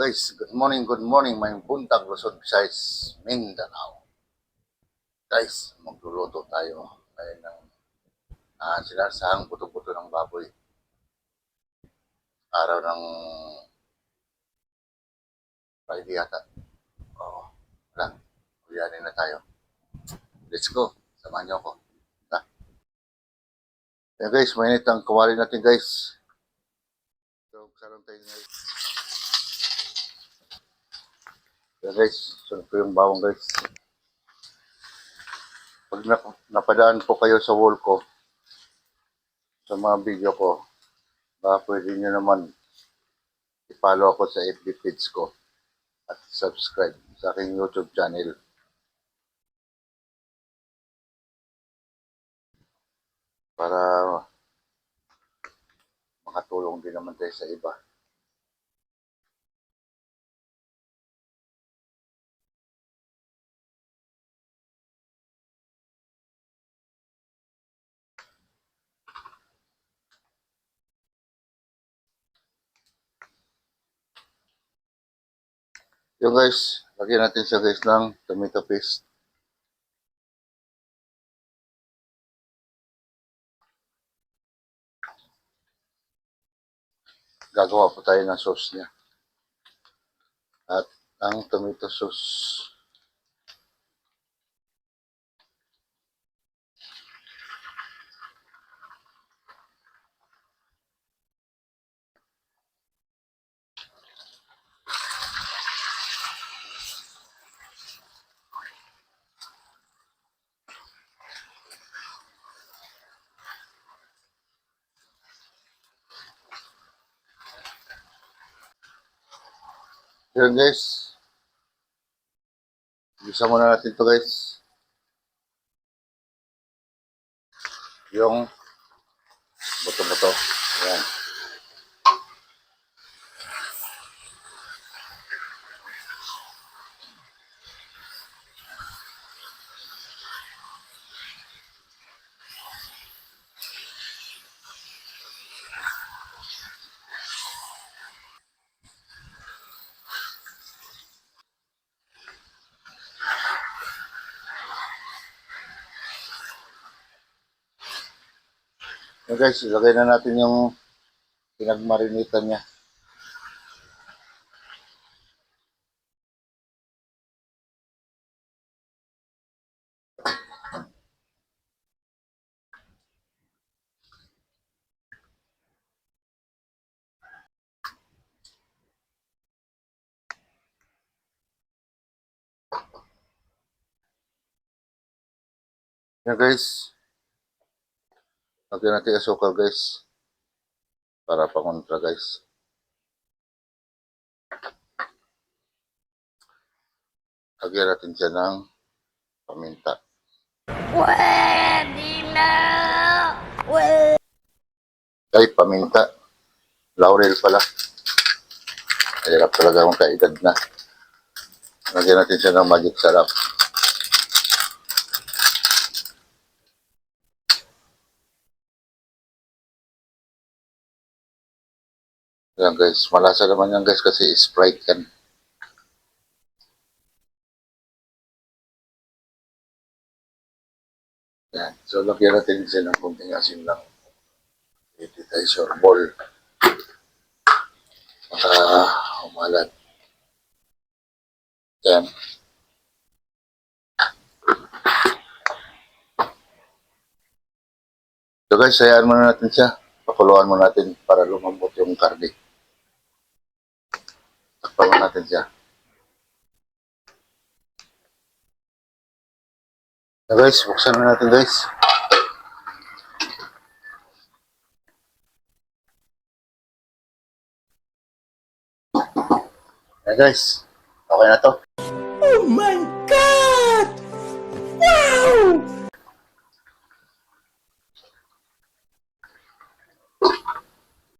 Guys, good morning, may buntag Luzon, Visayas, Mindanao. Guys, magluluto tayo ngayon ng sinasahang buto-buto ng baboy. Araw ng Friday yata. Oo, wala. Ulianin na tayo. Let's go. Samahan niyo ako. Kaya guys, mainit ang kawali natin guys. So, sarang tayo guys. Kaya guys, sunod ko yung bawang guys. Pag napadaan po kayo sa wall ko, sa mga video ko, baka pwede nyo naman i-follow ako sa FB page ko at subscribe sa aking YouTube channel para makatulong din naman tayo sa iba. Yung guys, lagyan natin siya guys ng tomato paste. Gagawa po tayo ng sauce niya. At ang tomato sauce. Yan guys. Bisa muna natin to guys. Yung buto-buto. Yan. Yan guys, ilagay na natin yung pinagmarinitan niya. Yan guys. Lagyan natin asukal guys. Para pangontra guys. Lagyan natin siya ng paminta. Pwede na! Ay, paminta. Laurel pala. Hirap talaga akong kaedad na. Lagyan natin siya ng magic sarap. Yan guys, malasa naman yan guys kasi Sprite yan. Yan. So, lagyan natin siya ng kunting asin lang. Ito tayo sa bowl. Maka umalat. Yan. So guys, hayaan muna natin siya. Pakuluan muna natin para lumambot yung karne. Takpan natin siya. So guys, buksan na natin guys. Yan guys, okay na to. Oh my